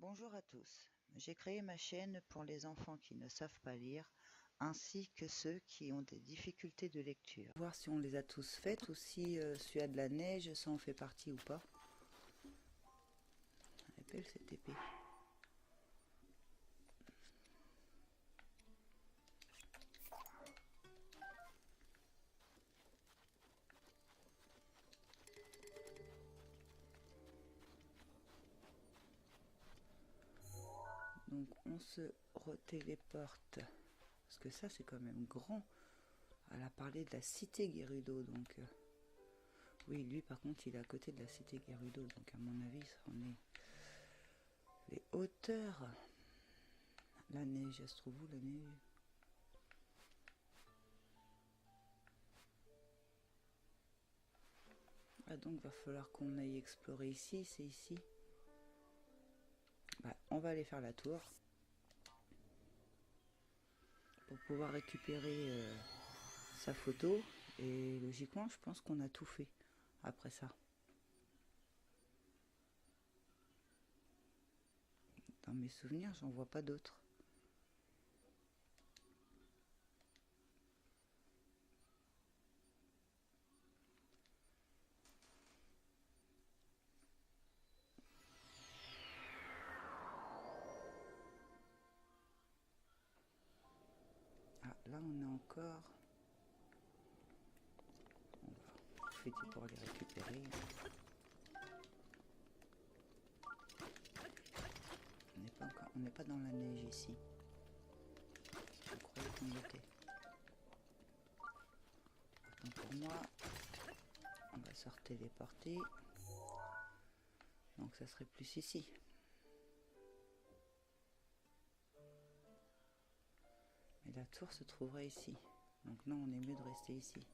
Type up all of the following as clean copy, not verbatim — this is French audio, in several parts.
Bonjour à tous, j'ai créé ma chaîne pour les enfants qui ne savent pas lire, ainsi que ceux qui ont des difficultés de lecture. Voir si on les a tous faites ou si celui-là de la neige, ça en fait partie ou pas. Elle est belle cette épée. Donc on se retéléporte, parce que ça c'est quand même grand. Elle a parlé de la cité Gerudo, donc oui, lui par contre il est à côté de la cité Gerudo, donc à mon avis ça en est les hauteurs. La neige, elle se trouve où la neige? Ah, donc va falloir qu'on aille explorer ici, c'est ici. Bah, on va aller faire la tour pour pouvoir récupérer sa photo, et logiquement je pense qu'on a tout fait après ça. Dans mes souvenirs j'en vois pas d'autres. Ah, là on est encore, on va profiter pour les récupérer. On n'est pas dans la neige ici. Je croyais qu'on y était. Donc pour moi, on va se téléporter. Donc ça serait plus ici. Mais la tour se trouverait ici. Donc non, on est mieux de rester ici.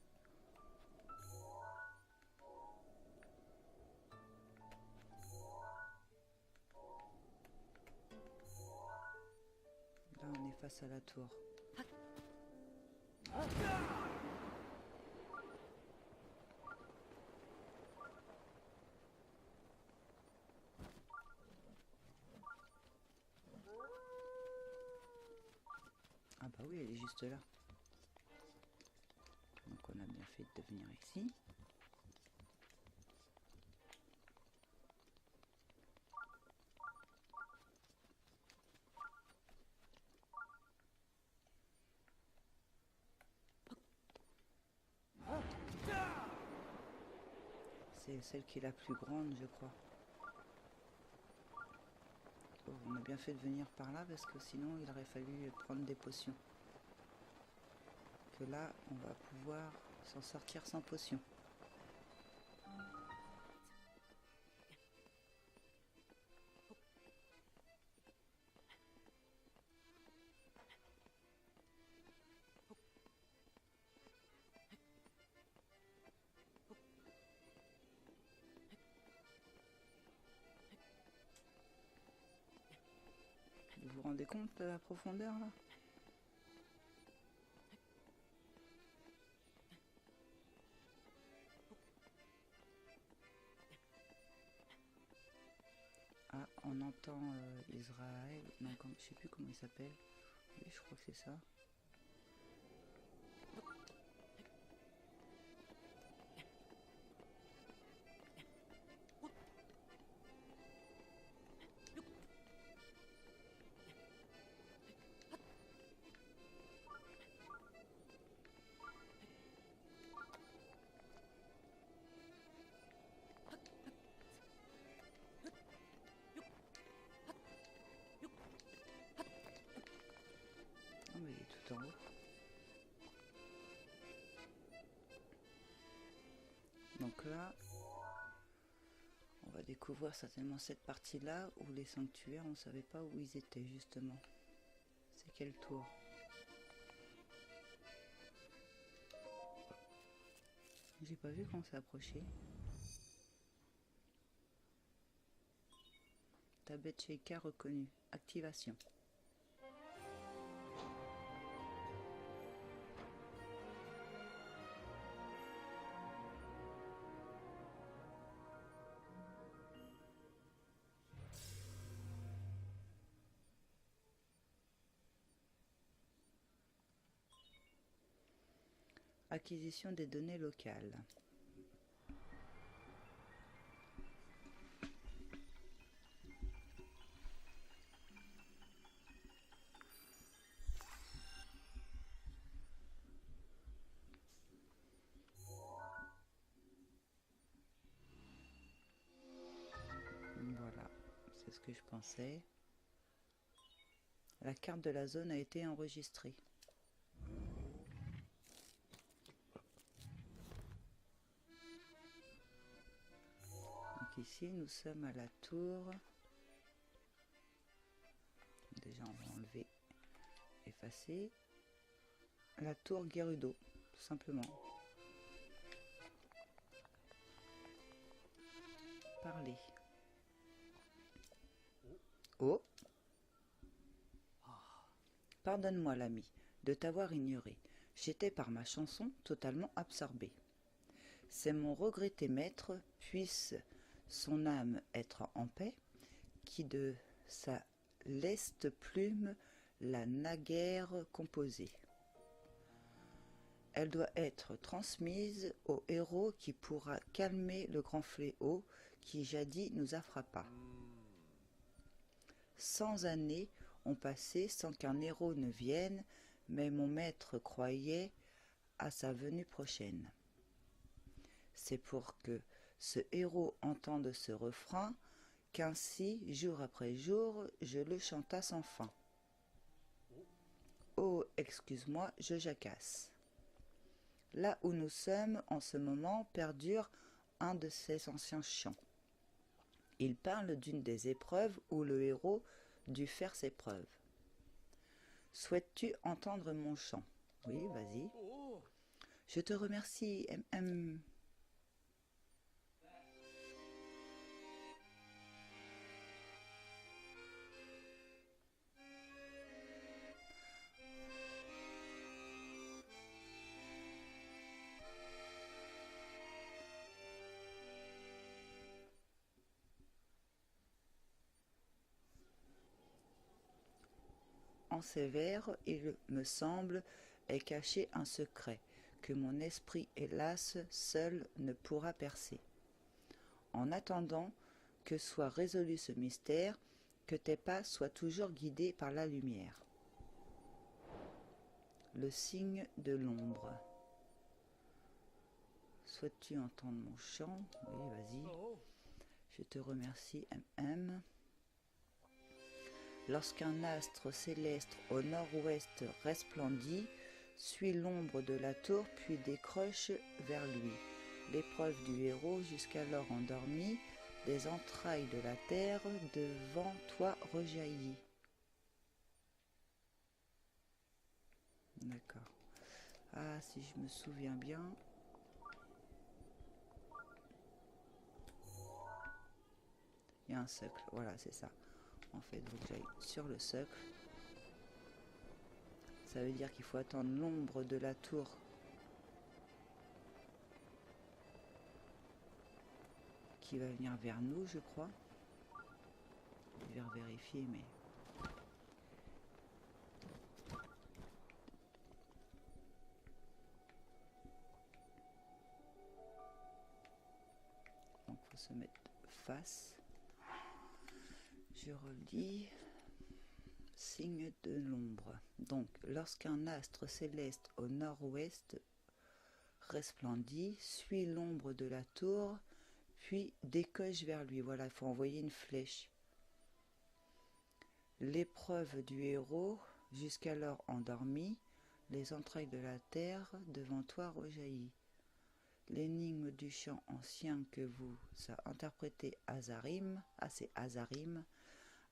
Là, on est face à la tour. Ah bah oui, elle est juste là. Donc on a bien fait de venir ici. C'est celle qui est la plus grande, je crois. Oh, on a bien fait de venir par là parce que sinon il aurait fallu prendre des potions. Que là, on va pouvoir s'en sortir sans potion. Vous vous rendez compte de la profondeur là? Ah, on entend Israël. Non, je sais plus comment il s'appelle. Oui, je crois que c'est ça. Ah, mais il est tout en haut. Donc là, on va découvrir certainement cette partie-là où les sanctuaires, on ne savait pas où ils étaient justement. C'est quel tour? J'ai pas vu quand c'est approché. Tablette Sheikah reconnue. Activation. Acquisition des données locales. Voilà, c'est ce que je pensais. La carte de la zone a été enregistrée. Donc ici, nous sommes à la tour. Déjà, on va enlever, effacer. La tour Gerudo, tout simplement. Parler. Oh! Pardonne-moi, l'ami, de t'avoir ignoré. J'étais par ma chanson totalement absorbé. C'est mon regretté maître, puisse son âme être en paix, qui de sa leste plume l'a naguère composée. Elle doit être transmise au héros qui pourra calmer le grand fléau qui jadis nous a frappés. 100 années ont passé sans qu'un héros ne vienne, mais mon maître croyait à sa venue prochaine. C'est pour que ce héros entende ce refrain qu'ainsi, jour après jour, je le chanta sans fin. Oh, excuse-moi, je jacasse. Là où nous sommes en ce moment perdure un de ces anciens chants. Il parle d'une des épreuves où le héros dut faire ses preuves. Souhaites-tu entendre mon chant? Oui, vas-y. Je te remercie, MM. En ces vers, il me semble, est caché un secret que mon esprit, hélas, seul ne pourra percer. En attendant que soit résolu ce mystère, que tes pas soient toujours guidés par la lumière. Le signe de l'ombre. Souhaites-tu entendre mon chant? Oui, vas-y. Je te remercie, MM. Lorsqu'un astre céleste au nord-ouest resplendit, suit l'ombre de la tour puis décroche vers lui. L'épreuve du héros jusqu'alors endormi, des entrailles de la terre devant toi rejaillit. D'accord. Ah, si je me souviens bien. Il y a un socle, voilà, c'est ça. En fait, il faut que j'aille sur le socle. Ça veut dire qu'il faut attendre l'ombre de la tour qui va venir vers nous, je crois. Je vais vérifier, mais... Donc, il faut se mettre face. Je relis. Signe de l'ombre. Donc, lorsqu'un astre céleste au nord-ouest resplendit, suit l'ombre de la tour, puis décoche vers lui. Voilà, il faut envoyer une flèche. L'épreuve du héros, jusqu'alors endormi, les entrailles de la terre devant toi rejaillit. L'énigme du chant ancien que vous a interprété Azarim, c'est Azarim,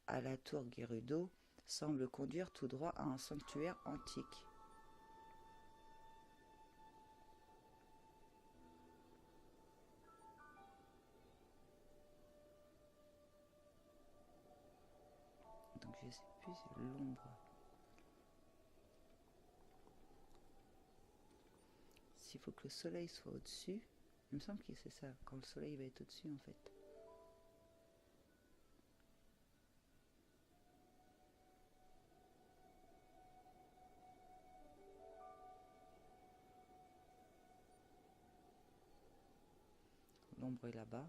à la tour Gerudo, semble conduire tout droit à un sanctuaire antique. Donc je sais plus, c'est l'ombre. S'il faut que le soleil soit au-dessus, il me semble que c'est ça, quand le soleil va être au-dessus en fait. l'ombre est là-bas.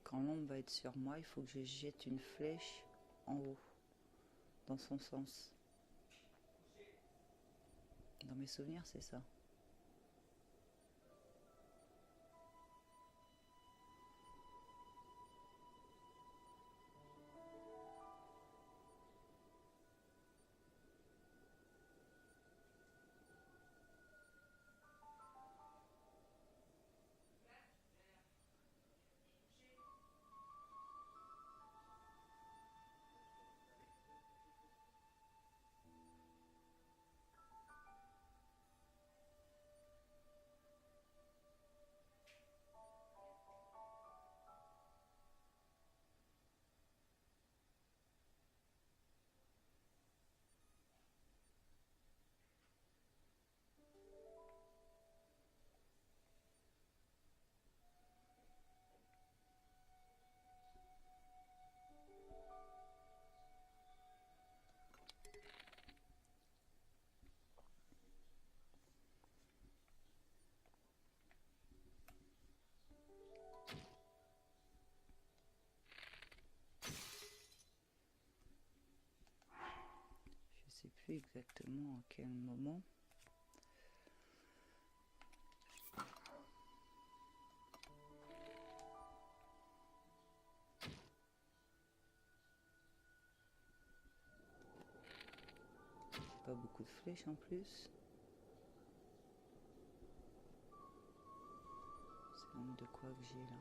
Quand l'ombre va être sur moi, il faut que je jette une flèche en haut, dans son sens. Dans mes souvenirs, c'est ça. Je sais plus exactement à quel moment. Pas beaucoup de flèches en plus. C'est l'ombre de quoi que j'ai là?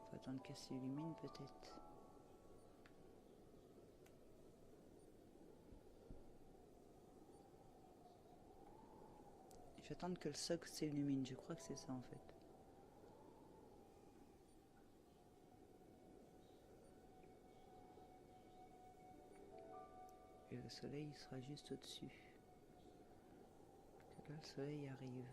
Faut attendre qu'elle s'illumine peut-être. Je vais attendre que le socle s'illumine, je crois que c'est ça en fait. Et le soleil sera juste au-dessus. Là, le soleil arrive.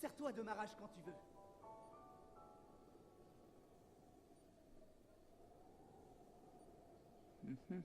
Sers-toi de ma rage quand tu veux. Mhm.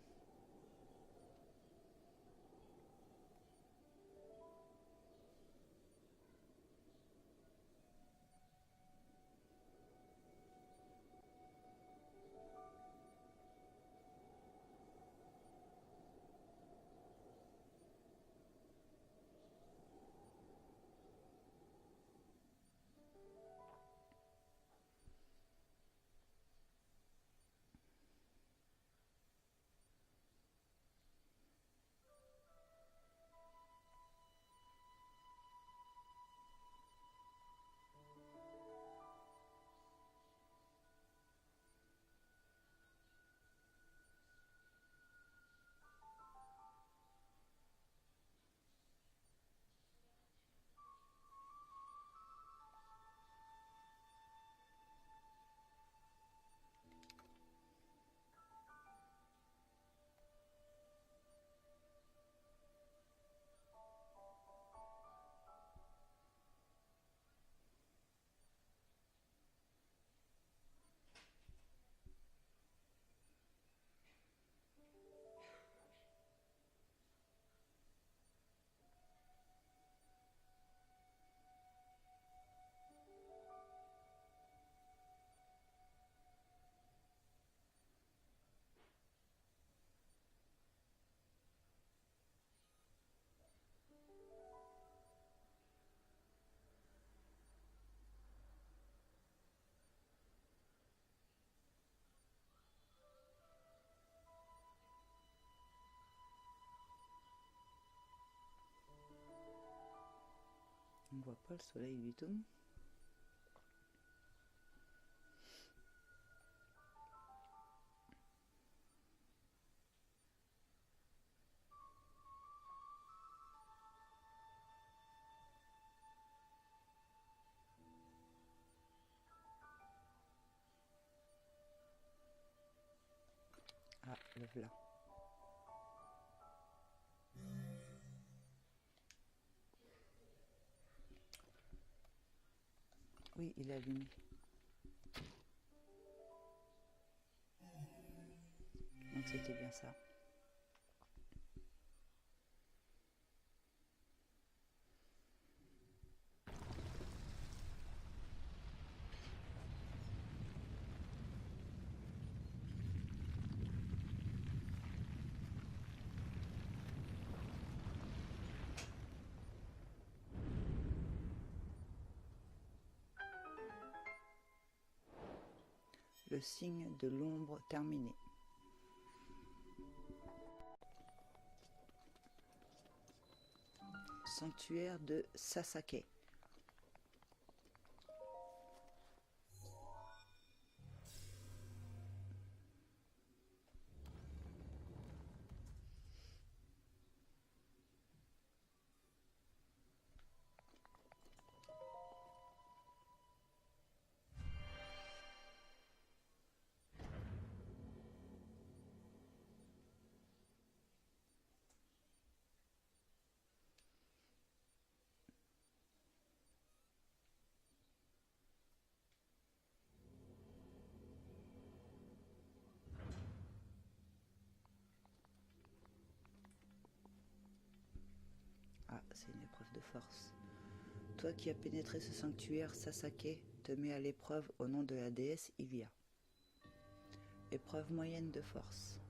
On voit pas le soleil du tout. Ah, le voilà. Oui, il a allumé. Donc c'était bien ça. Le signe de l'ombre terminé. Sanctuaire de Sasake. Ah, c'est une épreuve de force. Toi qui as pénétré ce sanctuaire, Sasake te met à l'épreuve au nom de la déesse Ivia. Épreuve moyenne de force.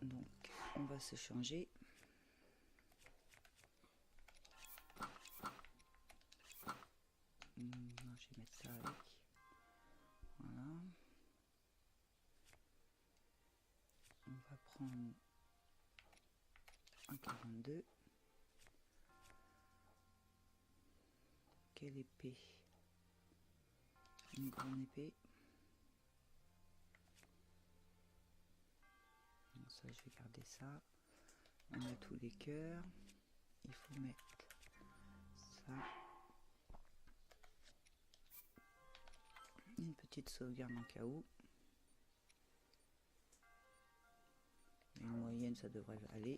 Donc, on va se changer. Non, je vais mettre ça avec. Voilà. On va prendre un 42. Quelle épée? Une grande épée. Donc ça, je vais garder ça. On a tous les cœurs. Il faut mettre ça. Une petite sauvegarde en cas où. Une moyenne, ça devrait aller.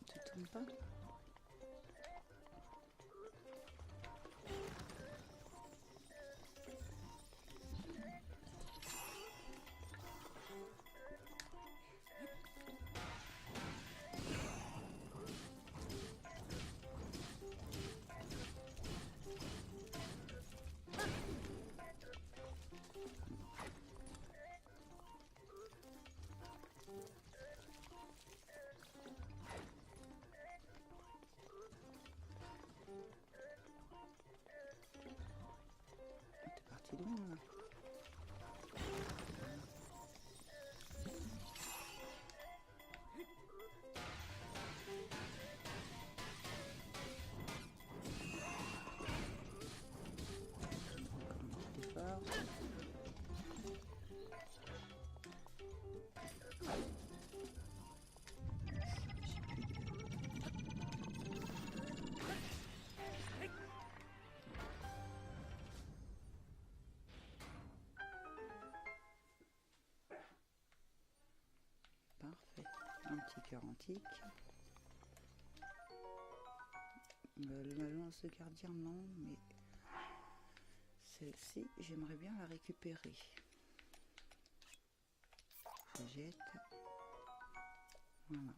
Tu tombes pas? T'es parti loin là. Départ. Parfait. Un petit cœur antique. La lance de gardien, non, mais celle-ci, j'aimerais bien la récupérer. Je jette. Voilà.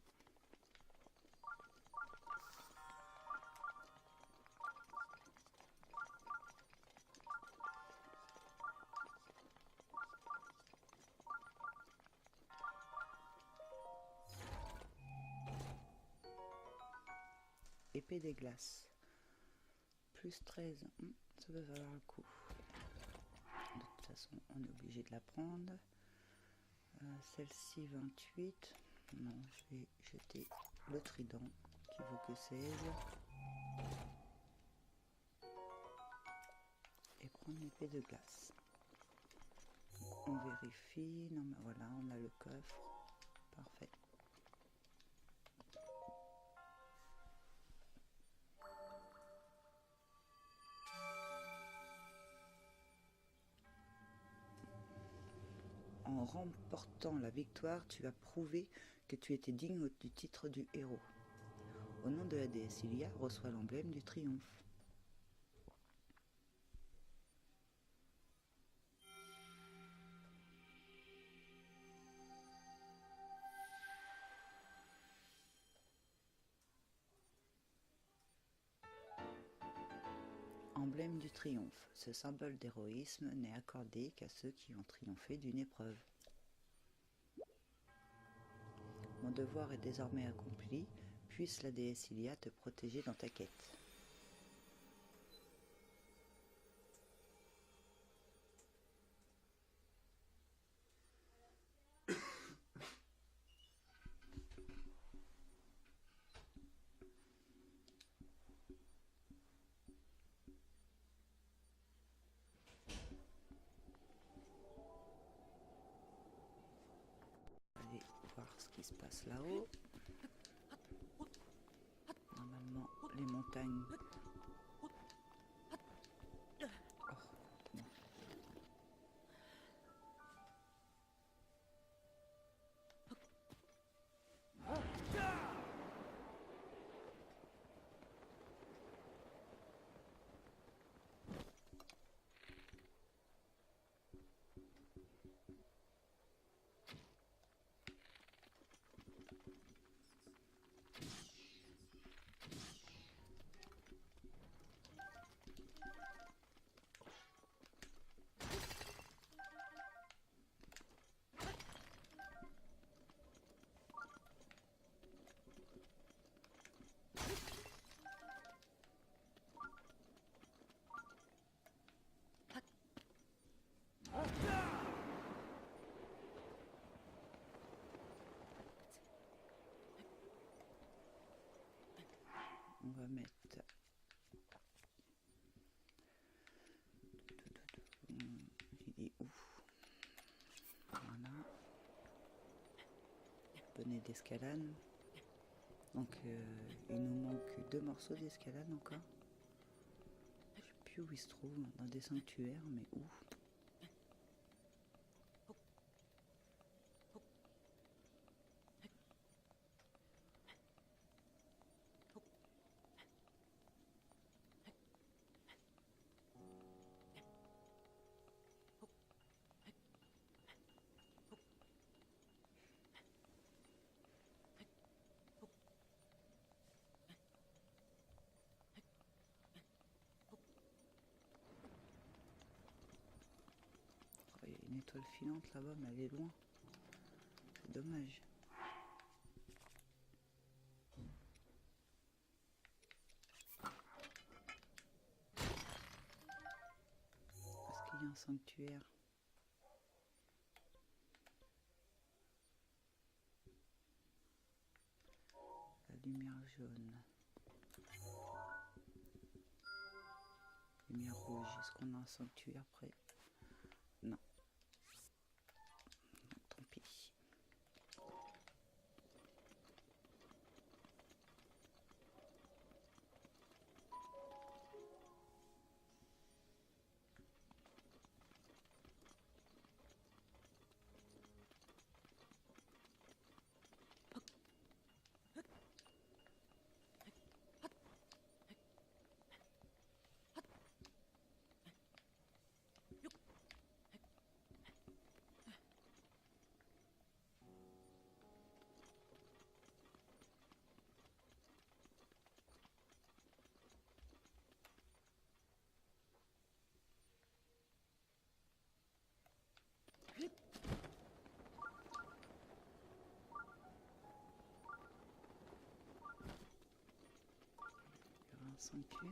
Épée des glaces. Plus 13. Ça peut valoir le coup. De toute façon, on est obligé de la prendre. Celle-ci, 28. Non, je vais jeter le trident qui vaut que 16. Et prendre l'épée de glace. On vérifie. Non, mais voilà, on a le coffre. Parfait. En remportant la victoire, tu as prouvé que tu étais digne du titre du héros. Au nom de la déesse Ilia, reçois l'emblème du triomphe. Emblème du triomphe. Ce symbole d'héroïsme n'est accordé qu'à ceux qui ont triomphé d'une épreuve. Mon devoir est désormais accompli. Puisse la déesse Ilia te protéger dans ta quête. Allez voir ce qui se passe là-haut. Normalement, les montagnes... On va mettre... Il est où? Voilà. Bonnet d'escalade. Donc il nous manque 2 morceaux d'escalade encore. Je sais plus où ils se trouvent, dans des sanctuaires, mais où? Il y a une étoile filante là-bas, mais elle est loin. C'est dommage. Est-ce qu'il y a un sanctuaire? La lumière jaune. Lumière rouge. Est-ce qu'on a un sanctuaire près? Non. Tant pis. sans cuir.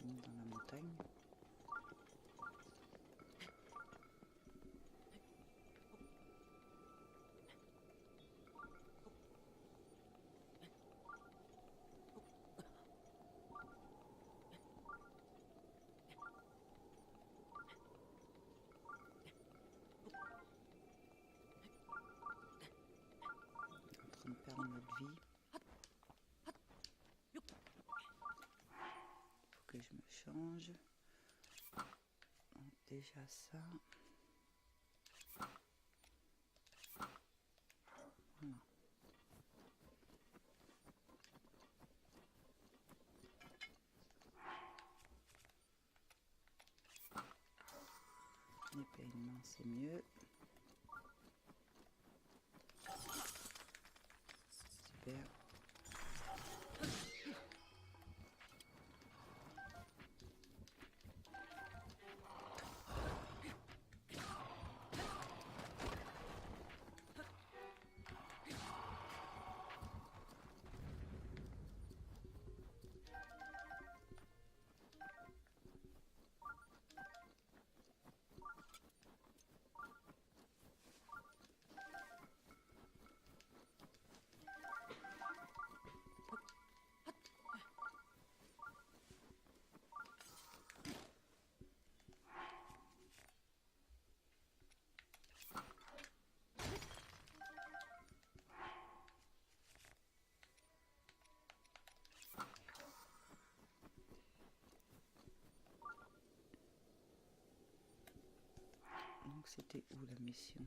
Dans la montagne. En train de perdre notre vie. Faut que je me change. Donc déjà ça. Voilà. Épée une main, c'est mieux. Super. Donc c'était où la mission?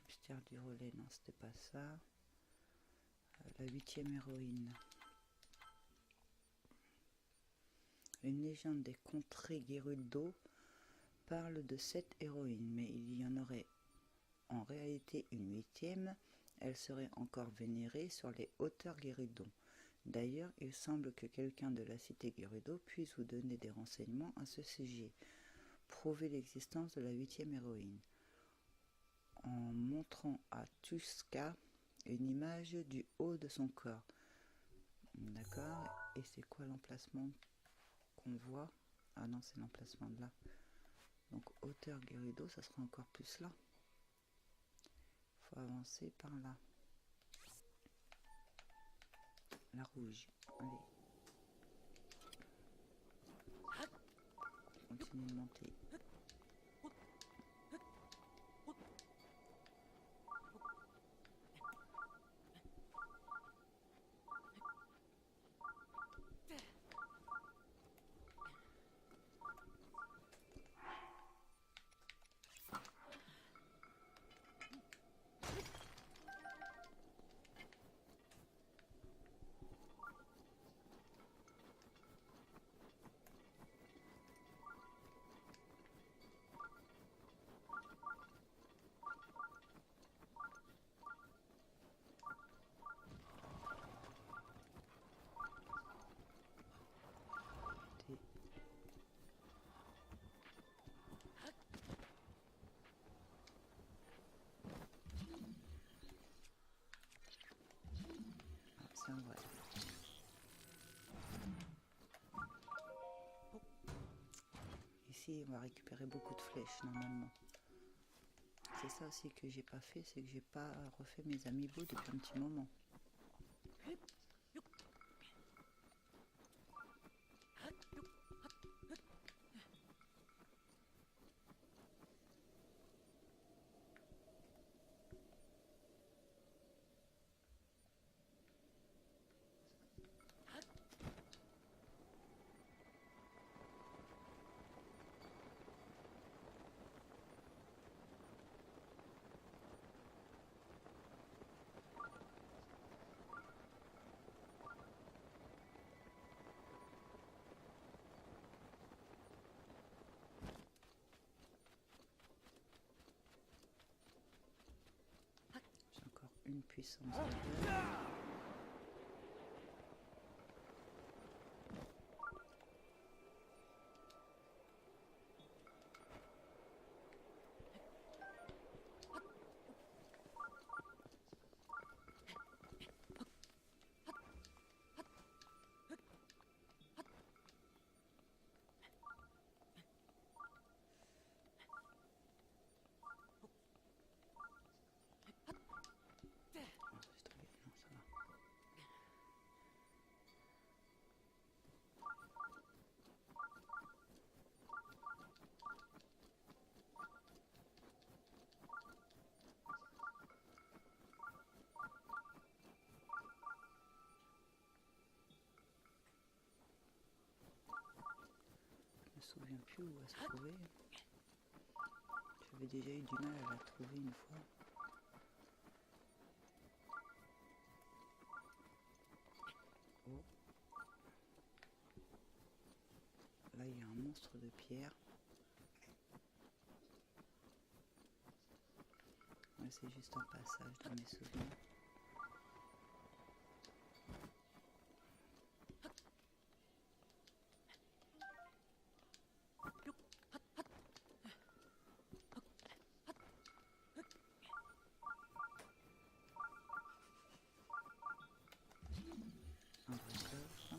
Mystère du relais, non c'était pas ça. La 8e héroïne. Une légende des contrées Gerudo parle de 7 héroïnes, mais il y en aurait en réalité une 8e. Elle serait encore vénérée sur les hauteurs Gerudo. D'ailleurs, il semble que quelqu'un de la cité Gerudo puisse vous donner des renseignements à ce sujet. Prouvez l'existence de la 8e héroïne en montrant à Tuska une image du haut de son corps. D'accord. Et c'est quoi l'emplacement qu'on voit? Ah non, c'est l'emplacement de là. Donc hauteur Gerudo, ça sera encore plus là. Faut avancer par là. La rouge. Allez. Continue de monter. C'est vrai. Ici, on va récupérer beaucoup de flèches normalement. C'est ça aussi que j'ai pas fait, c'est que j'ai pas refait mes amiibo depuis un petit moment. une puissance de vol. Je me souviens plus où elle se trouvait. J'avais déjà eu du mal à la trouver une fois. Oh. Là il y a un monstre de pierre. Ouais, c'est juste un passage dans mes souvenirs. Un vrai coffre.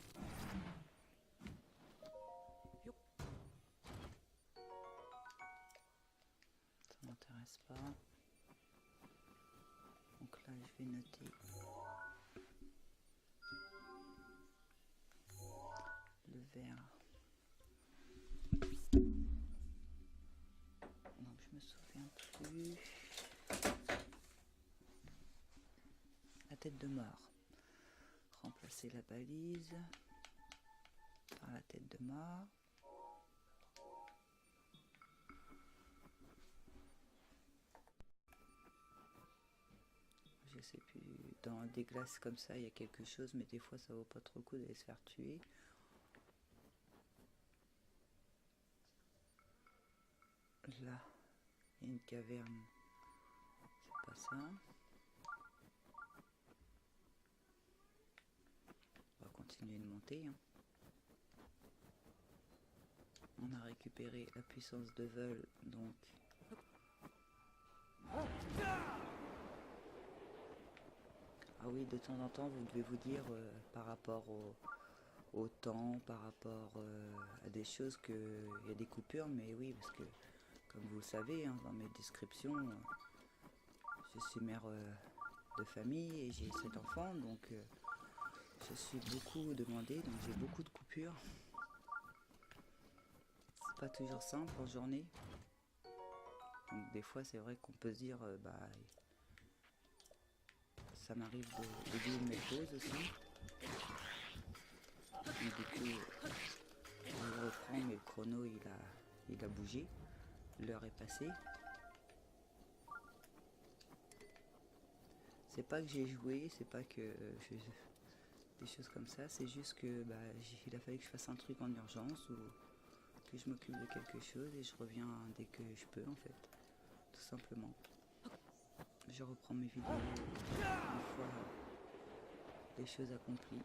Ça m'intéresse pas. Donc là je vais noter le verre. Donc je me souviens plus. La tête de mort. Remplacer la balise par la tête de mort. Je sais plus, dans des glaces comme ça il y a quelque chose, mais des fois ça vaut pas trop le coup d'aller se faire tuer. Là, il y a une caverne, c'est pas ça. On va continuer de monter. Hein. On a récupéré la puissance de vol, donc ah oui, de temps en temps, vous devez vous dire par rapport au temps, par rapport à des choses qu'il y a des coupures, mais oui, parce que, comme vous le savez, hein, dans mes descriptions, je suis mère de famille et j'ai 7 enfants, donc je suis beaucoup demandée, donc j'ai beaucoup de coupures. C'est pas toujours simple en journée. Donc des fois, c'est vrai qu'on peut se dire, bah... Ça m'arrive de vivre mes pauses aussi. Et du coup, je reprends, mais le chrono il a bougé. L'heure est passée. C'est pas que j'ai joué, c'est pas que des choses comme ça. C'est juste que bah, il a fallu que je fasse un truc en urgence ou que je m'occupe de quelque chose et je reviens dès que je peux en fait. Tout simplement. Je reprends mes vidéos une fois les choses accomplies.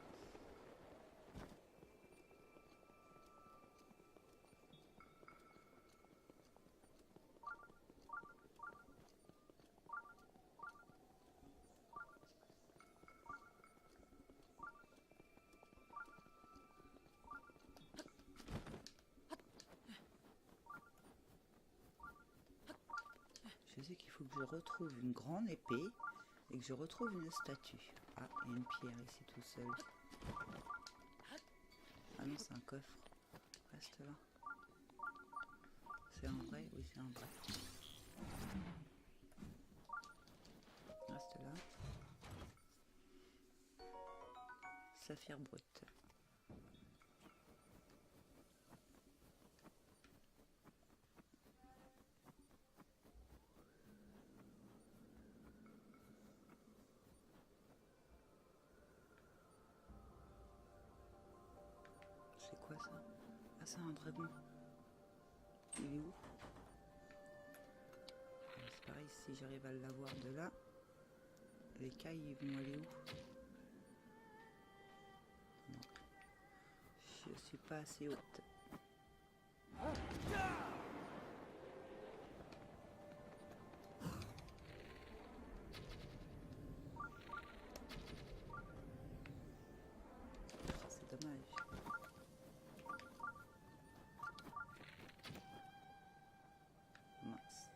Je sais qu'il faut que je retrouve une grande épée et que je retrouve une statue. Ah, il y a une pierre ici tout seul. Ah non, c'est un coffre. Reste là. C'est un vrai? Oui, c'est un vrai. Reste là. Saphir brut. C'est quoi ça? Ah, c'est un dragon. Il est où? C'est pareil, si j'arrive à l'avoir de là. Les cailles, ils vont aller où? Non. Je suis pas assez haute. C'est dommage. Mince.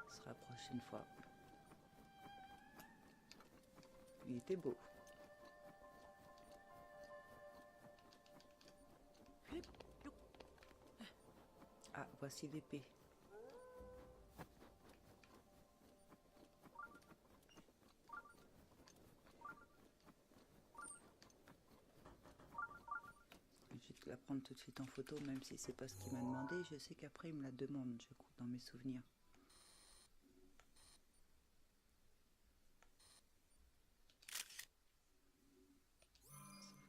Ce sera la prochaine fois. Il était beau. Ah, voici l'épée. Je vais te la prendre tout de suite en photo, même si c'est pas ce qu'il m'a demandé. Je sais qu'après il me la demande, je crois, dans mes souvenirs.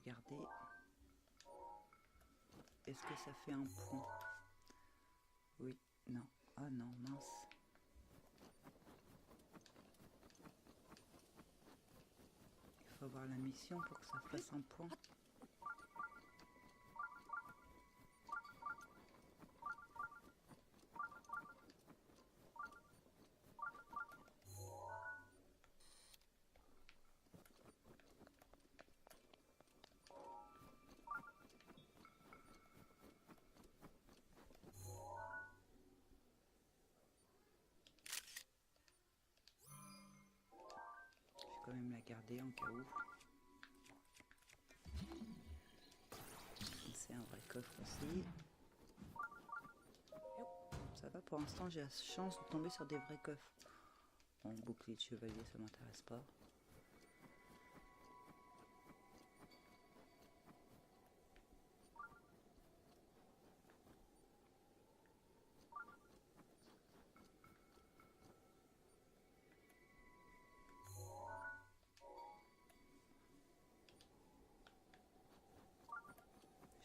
Sauvegarder. Est-ce que ça fait un point? Oui, non. Ah non, mince. Il faut avoir la mission pour que ça fasse un point. Je vais quand même la garder en cas où. C'est un vrai coffre aussi. Ça va, pour l'instant j'ai la chance de tomber sur des vrais coffres. Bon, bouclier de chevalier, ça m'intéresse pas.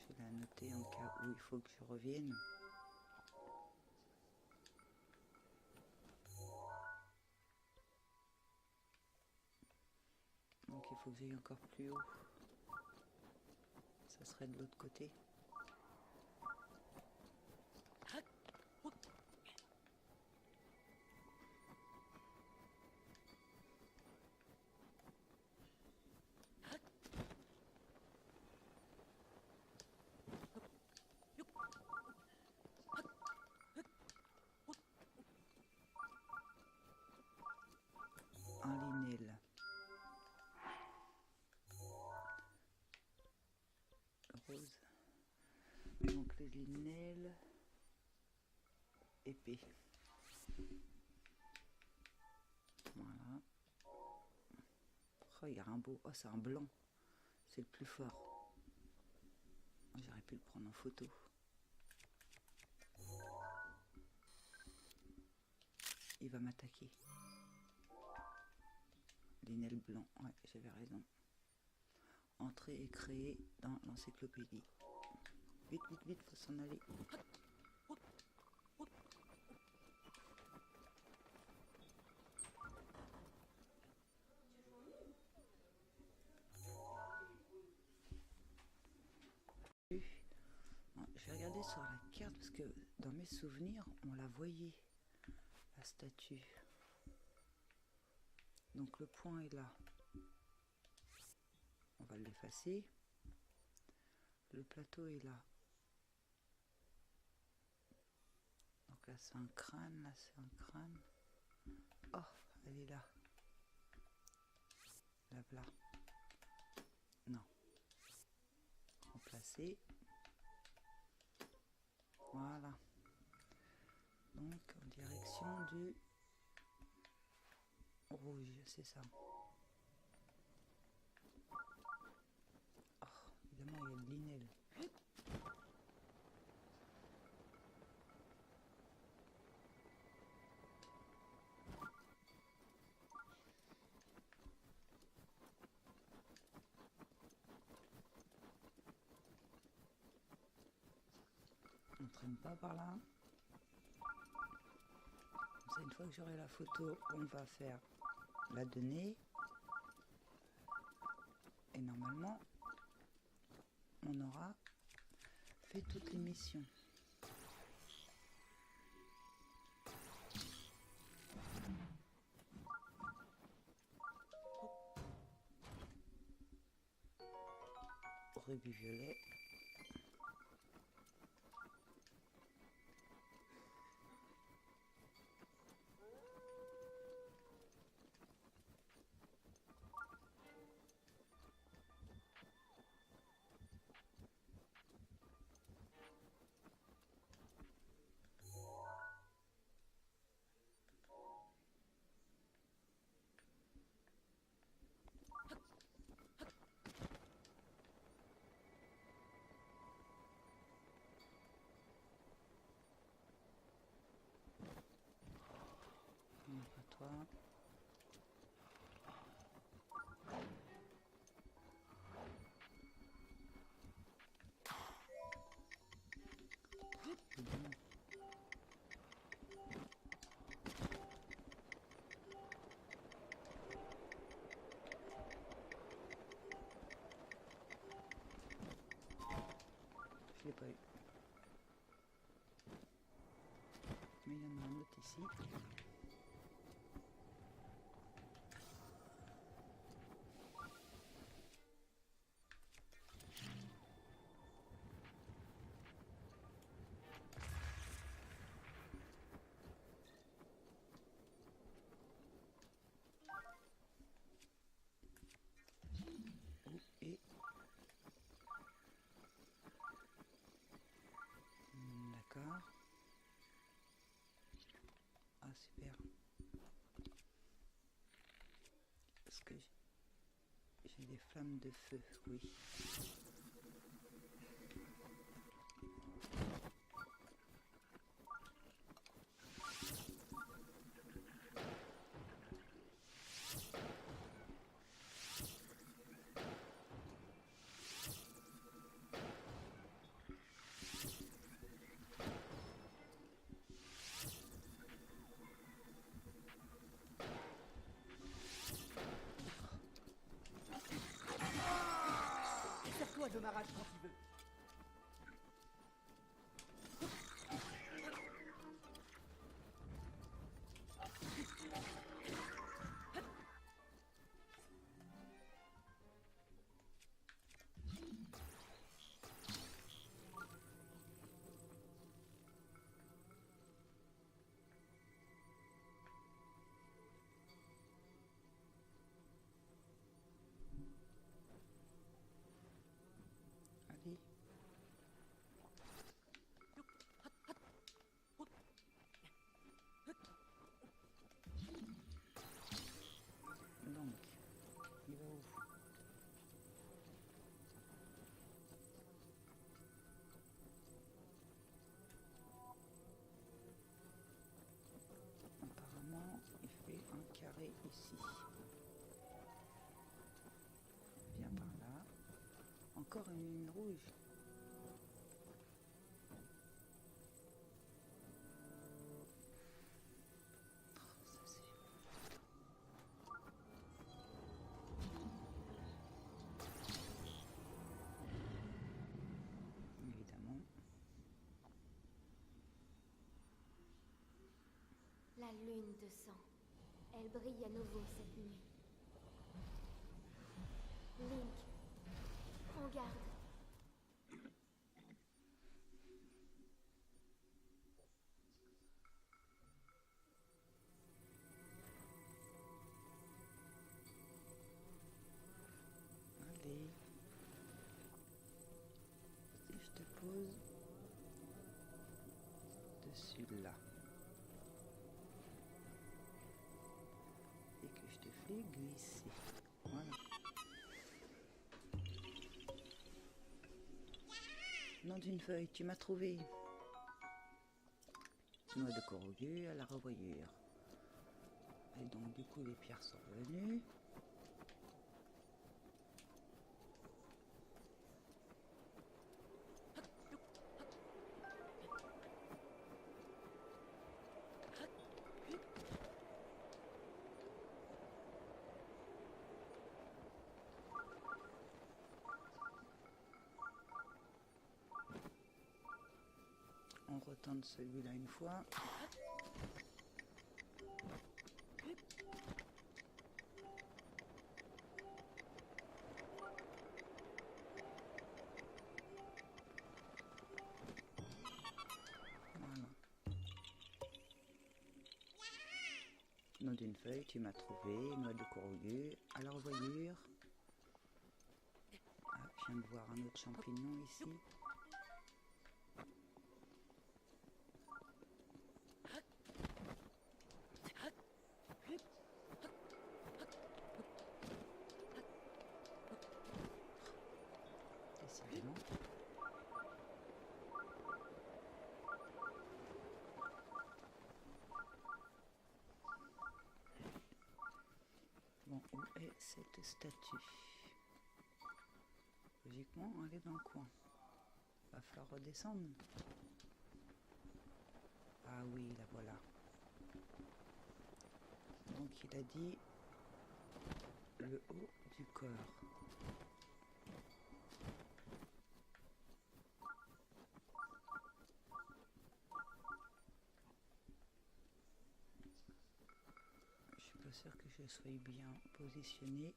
Je vais la noter en cas où il faut que je revienne. Donc il faut que j'aille encore plus haut. Ça serait de l'autre côté. Un linel. Rose. Donc le linel. Épée. Voilà. Oh, il y a un beau. Oh, c'est un blanc. C'est le plus fort. J'aurais pu le prendre en photo. Il va m'attaquer. Linel blanc. Ouais, j'avais raison. Entrer et créer dans l'encyclopédie. Vite, vite, vite, faut s'en aller. Je vais regarder sur la carte parce que dans mes souvenirs, on la voyait, la statue. Donc le point est là. On va l'effacer. Le plateau est là. Donc là c'est un crâne, là c'est un crâne. Oh, elle est là. La voilà. Non. Remplacer. Voilà. Donc en direction du rouge, c'est ça. Oh, évidemment il y a le linel. On traîne pas par là. Comme ça, une fois que j'aurai la photo, on va faire la donner. Et normalement, on aura fait toutes les missions. Rubis violet. Toi. Je l'ai pas eu. Mais il y en a un autre ici. Et d'accord. Ah super. Parce que j'ai des flammes de feu, oui. Sers-toi de ma rage quand tu veux. Allez. Donc, il va où? Apparemment, il fait un carré ici. Viens par là. Encore une ligne rouge. Ça c'est... Évidemment. La lune de sang. Elle brille à nouveau cette nuit. Link, prends garde. Allez. Si je te pose dessus là. Et que je te fais glisser. Voilà. Nom d'une feuille, tu m'as trouvé. Noix de corrogu à la revoyure. Et donc du coup les pierres sont revenues. retente celui-là une fois. Voilà. Nom d'une feuille, tu m'as trouvé. Noix de courroux. À la revoyure. Ah, je viens de voir un autre champignon ici. Décidément. Bon, où est cette statue? Logiquement, elle est dans le coin. Va falloir redescendre. Ah oui, la voilà. Donc il a dit le haut du corps. Je suis pas sûre que je sois bien positionnée.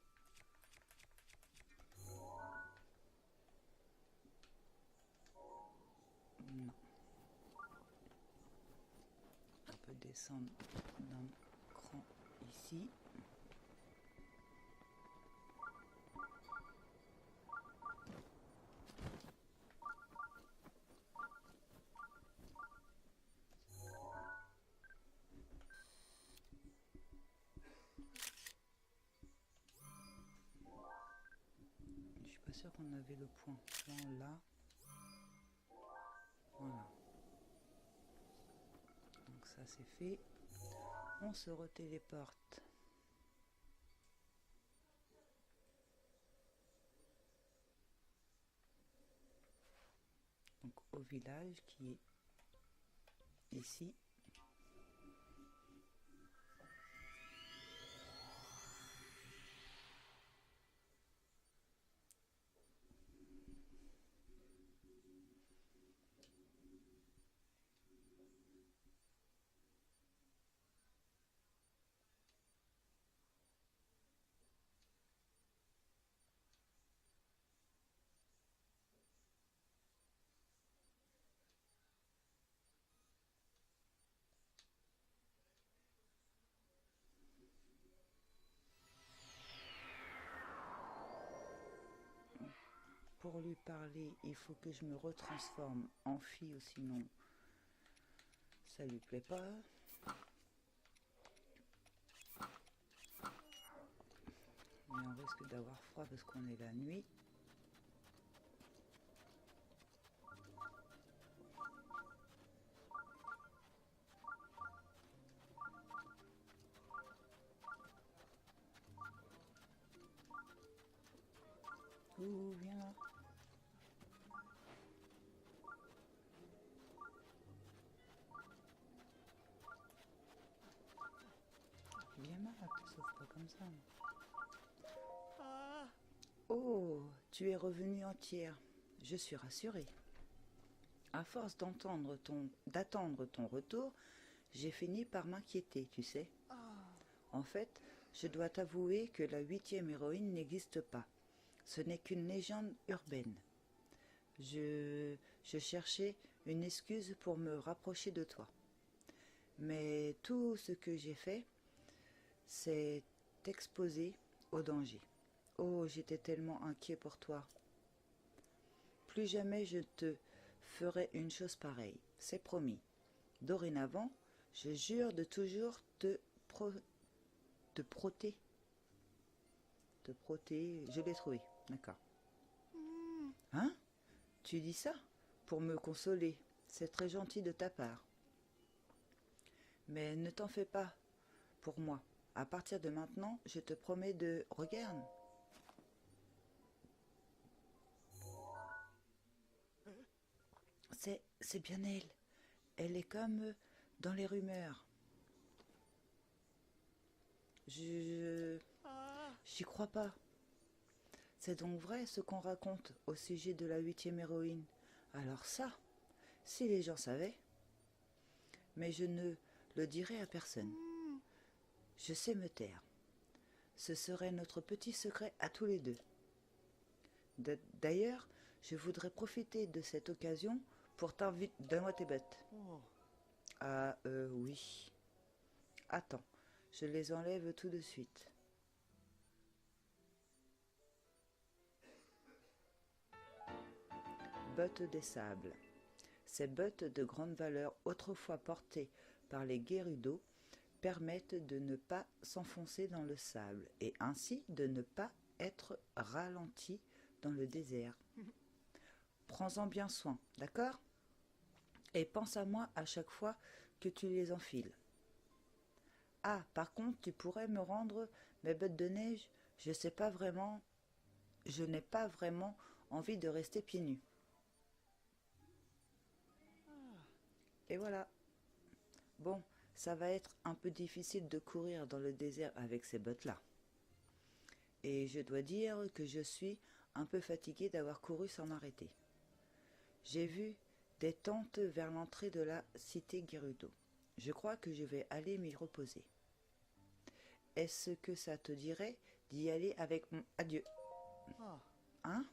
Non. On peut descendre d'un cran ici. Je suis pas sûre qu'on avait le point là. Voilà. Donc ça c'est fait. On se retéléporte. Donc au village qui est ici. Pour lui parler, il faut que je me retransforme en fille ou sinon ça lui plaît pas. Mais on risque d'avoir froid parce qu'on est la nuit. Ouh, viens là. Viens là, te sauve pas comme ça. Oh, tu es revenue entière. Je suis rassurée. À force d'attendre ton retour, j'ai fini par m'inquiéter, tu sais. En fait, je dois t'avouer que la 8e héroïne n'existe pas. Ce n'est qu'une légende urbaine. Je cherchais une excuse pour me rapprocher de toi. Mais tout ce que j'ai fait, c'est t'exposer au danger. Oh, j'étais tellement inquiet pour toi. Plus jamais je te ferai une chose pareille, c'est promis. Dorénavant, je jure de toujours te proter. Te proter, je l'ai trouvé, d'accord. Hein? Tu dis ça pour me consoler, c'est très gentil de ta part. Mais ne t'en fais pas pour moi. À partir de maintenant, je te promets de... Regarde. C'est bien elle. Elle est comme dans les rumeurs. J'y crois pas. C'est donc vrai ce qu'on raconte au sujet de la 8e héroïne. Alors ça, si les gens savaient... mais je ne le dirai à personne. Je sais me taire. Ce serait notre petit secret à tous les deux. D'ailleurs, je voudrais profiter de cette occasion pour t'inviter. Donne-moi tes bottes. Ah, oui. Attends, je les enlève tout de suite. Bottes des sables. Ces bottes de grande valeur, autrefois portées par les Gerudo, permettent de ne pas s'enfoncer dans le sable et ainsi de ne pas être ralenti dans le désert. Prends-en bien soin, d'accord? Et pense à moi à chaque fois que tu les enfiles. Ah, par contre, tu pourrais me rendre mes bottes de neige? Je n'ai pas vraiment envie de rester pieds nus. Et voilà. Bon, ça va être un peu difficile de courir dans le désert avec ces bottes-là. Et je dois dire que je suis un peu fatiguée d'avoir couru sans m'arrêter. J'ai vu des tentes vers l'entrée de la cité Gerudo. Je crois que je vais aller m'y reposer. Est-ce que ça te dirait d'y aller avec mon adieu? Hein?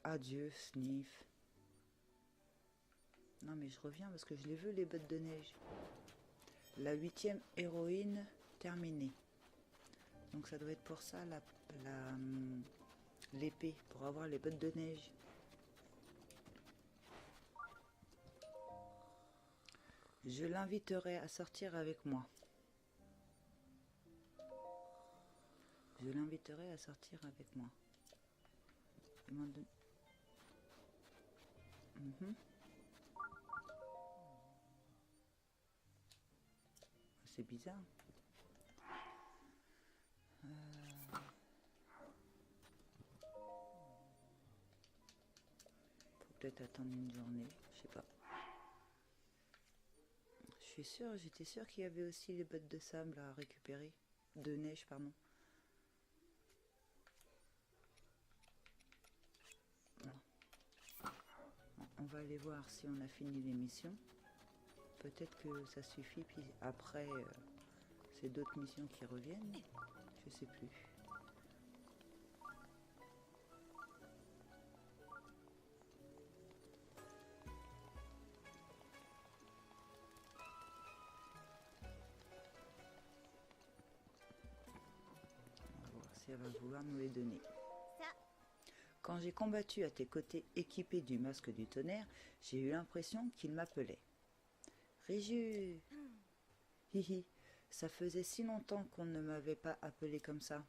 Adieu, Sniff. Non mais je reviens parce que je les veux les bottes de neige. La 8e héroïne terminée. Donc ça doit être pour ça l'épée, pour avoir les bottes de neige. Je l'inviterai à sortir avec moi. Je l'inviterai à sortir avec moi. C'est bizarre. Faut peut-être attendre une journée, je sais pas. J'étais sûre qu'il y avait aussi les bottes de sable à récupérer. De neige, pardon. On va aller voir si on a fini l'émission. Peut-être que ça suffit, puis après, c'est d'autres missions qui reviennent. Je sais plus. On va voir si elle va vouloir nous les donner. Quand j'ai combattu à tes côtés équipé du masque du tonnerre, j'ai eu l'impression qu'il m'appelait. Réju! Hihi, ça faisait si longtemps qu'on ne m'avait pas appelé comme ça.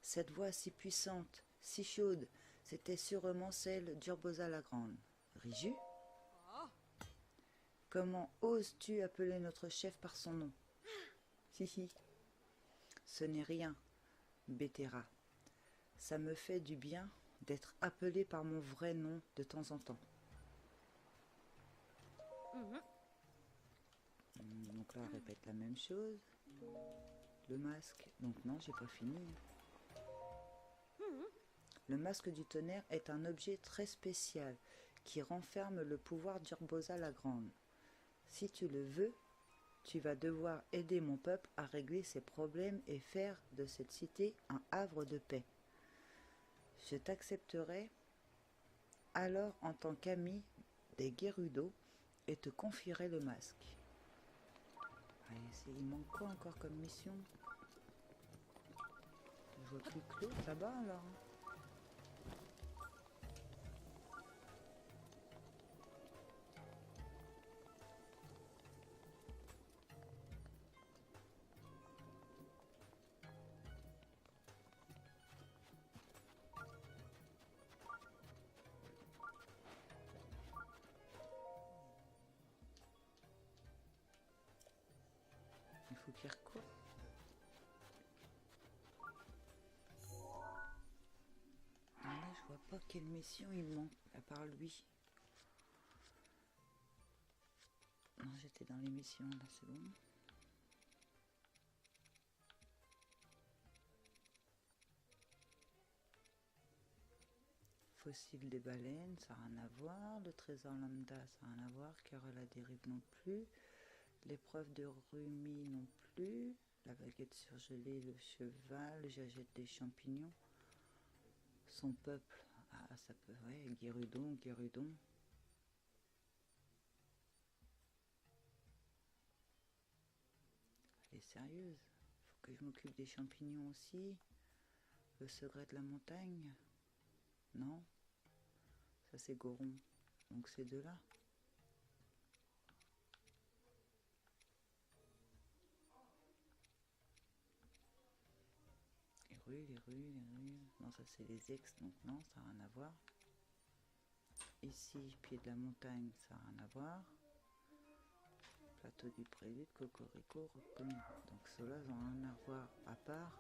Cette voix si puissante, si chaude, c'était sûrement celle d'Urbosa la Grande. Réju? Comment oses-tu appeler notre chef par son nom? Hihi. Ce n'est rien, Bétéra. Ça me fait du bien d'être appelé par mon vrai nom de temps en temps. Donc là, on répète la même chose. Le masque. Donc non, j'ai pas fini. Le masque du tonnerre est un objet très spécial qui renferme le pouvoir d'Urbosa la Grande. Si tu le veux, tu vas devoir aider mon peuple à régler ses problèmes et faire de cette cité un havre de paix. Je t'accepterai alors en tant qu'ami des Gerudo et te confierai le masque. Allez, il manque quoi encore comme mission? Je vois plus Claude là-bas alors. Il faut qu'il recourt. Ah là, je vois pas quelle mission il manque à part lui. Non, j'étais dans l'émission, là c'est bon. fossiles des baleines, ça n'a rien à voir. Le trésor lambda, ça n'a rien à voir. Carole la dérive non plus. L'épreuve de Rumi non plus. La baguette surgelée, le cheval, j'achète des champignons. Son peuple, ah ça peut, ouais, Guérudon. Elle est sérieuse. Faut que je m'occupe des champignons aussi. Le secret de la montagne. Non, ça c'est Goron. Donc ces deux-là. Les rues. Non, ça c'est les ex, donc non, ça n'a rien à voir. Ici, pied de la montagne, ça n'a rien à voir. Plateau du prélude, Cocorico, Repon. Donc ceux-là, ils n'ont rien à voir à part.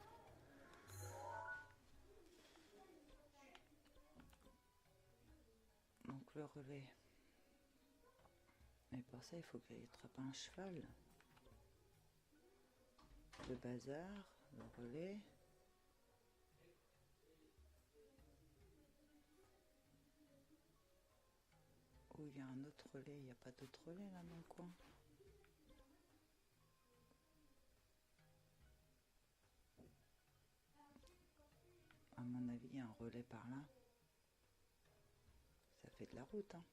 Donc le relais. Mais pour ça, il faut qu'il attrape un cheval. Le bazar, le relais. Oh, il y a un autre relais. Il n'y a pas d'autre relais là dans le coin. À mon avis, il y a un relais par là. Ça fait de la route, hein.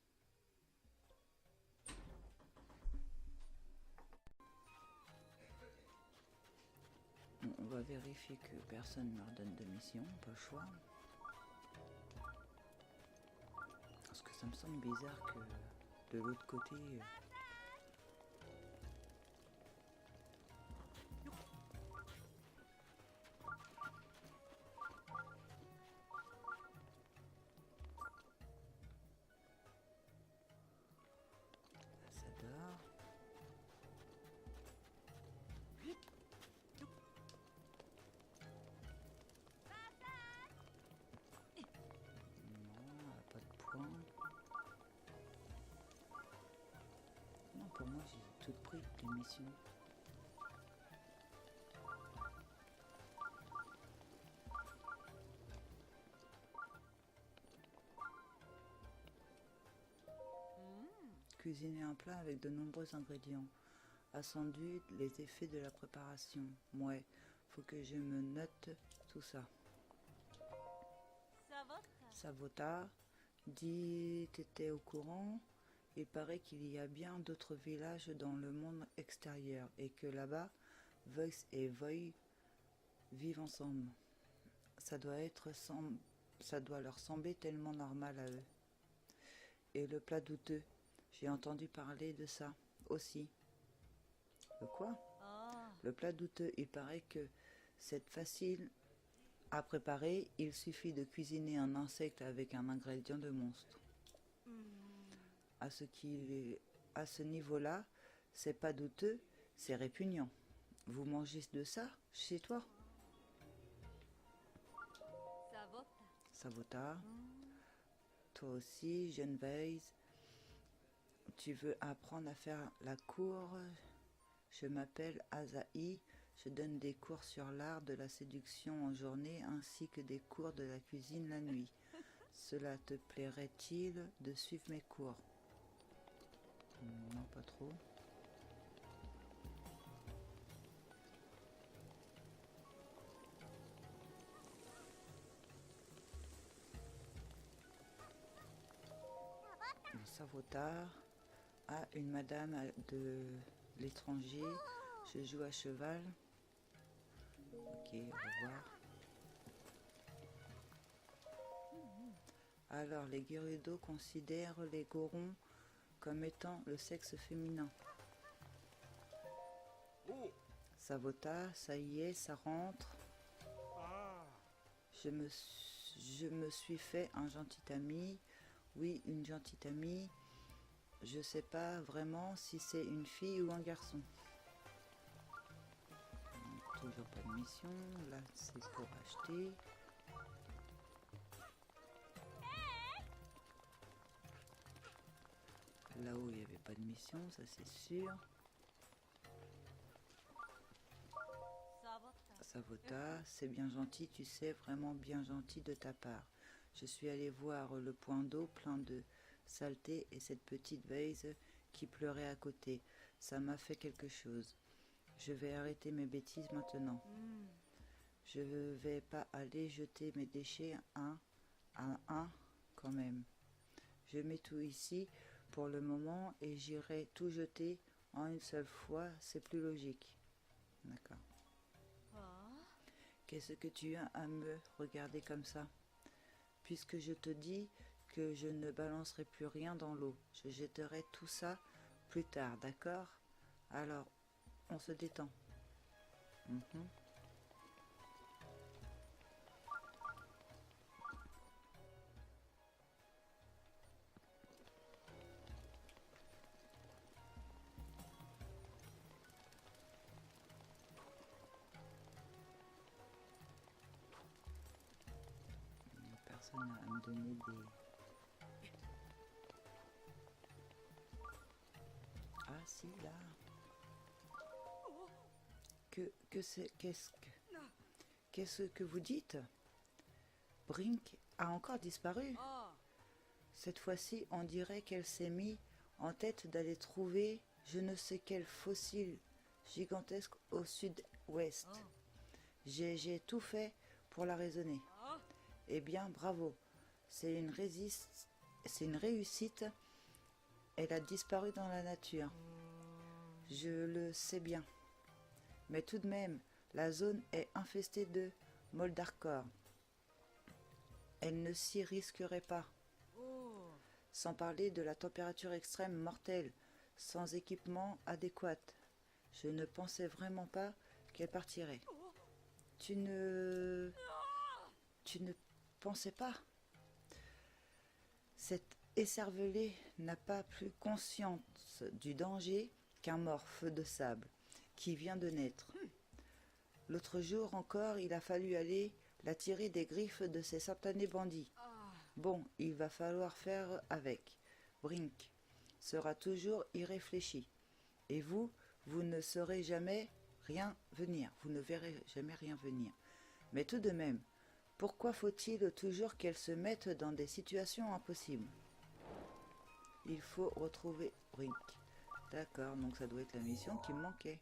Bon, on va vérifier que personne ne me redonne de mission, pas le choix. Parce que ça me semble bizarre que de l'autre côté... ça dort. Non, elle a pas de points. Non, pour moi, j'ai tout pris, les missions. Cuisiner un plat avec de nombreux ingrédients. Ascendu, les effets de la préparation. Ouais, faut que je me note tout ça. Savota, dis t'étais au courant. Il paraît qu'il y a bien d'autres villages dans le monde extérieur et que là-bas, Voice et Voy vivent ensemble. Ça doit leur sembler tellement normal à eux. Et le plat douteux, j'ai entendu parler de ça aussi. Le quoi? Le plat douteux, il paraît que c'est facile à préparer, il suffit de cuisiner un insecte avec un ingrédient de monstre. À ce niveau-là, c'est pas douteux, c'est répugnant. Vous mangez de ça chez toi? Savota. Toi aussi, Geneviève. Tu veux apprendre à faire la cour? Je m'appelle Azaï. Je donne des cours sur l'art de la séduction en journée ainsi que des cours de la cuisine la nuit. Cela te plairait-il de suivre mes cours? Non, pas trop. Savotard. Ah, une madame de l'étranger. Je joue à cheval. Ok, au revoir. Alors, les Gerudo considèrent les Gorons comme étant le sexe féminin. Savota, ça y est, ça rentre. Je me suis fait un gentil ami. Oui, une gentille amie. Je sais pas vraiment si c'est une fille ou un garçon. Toujours pas de mission. Là, c'est pour acheter. Là-haut, il n'y avait pas de mission, ça c'est sûr. Savota, c'est bien gentil, tu sais, vraiment bien gentil de ta part. Je suis allée voir le point d'eau plein de saleté et cette petite vase qui pleurait à côté. Ça m'a fait quelque chose. Je vais arrêter mes bêtises maintenant. Je vais pas aller jeter mes déchets un à un quand même. Je mets tout ici pour le moment et j'irai tout jeter en une seule fois, c'est plus logique. D'accord. Qu'est-ce que tu as à me regarder comme ça? Puisque je te dis que je ne balancerai plus rien dans l'eau, je jetterai tout ça plus tard, d'accord? Alors, on se détend. Personne n'a à me donner des... Ah si, là. Qu'est-ce que vous dites? Brink a encore disparu. Cette fois-ci, on dirait qu'elle s'est mis en tête d'aller trouver je ne sais quel fossile gigantesque au sud-ouest. J'ai tout fait pour la raisonner. Eh bien, bravo. C'est une réussite. Elle a disparu dans la nature. Je le sais bien. Mais tout de même, la zone est infestée de Moldarkor. Elle ne s'y risquerait pas. Sans parler de la température extrême mortelle, sans équipement adéquat. Je ne pensais vraiment pas qu'elle partirait. Tu ne pensais pas? Cette écervelée n'a pas plus conscience du danger qu'un morphe de sable qui vient de naître. L'autre jour encore, il a fallu aller la tirer des griffes de ces satanés bandits. Bon, il va falloir faire avec. Brink sera toujours irréfléchi. Et vous ne saurez jamais rien venir. Vous ne verrez jamais rien venir. Mais tout de même, pourquoi faut-il toujours qu'elle se mette dans des situations impossibles? Il faut retrouver Brink. D'accord, donc ça doit être la mission qui me manquait.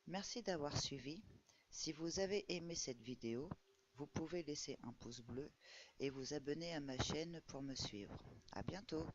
Merci d'avoir suivi. Si vous avez aimé cette vidéo, vous pouvez laisser un pouce bleu et vous abonner à ma chaîne pour me suivre. À bientôt.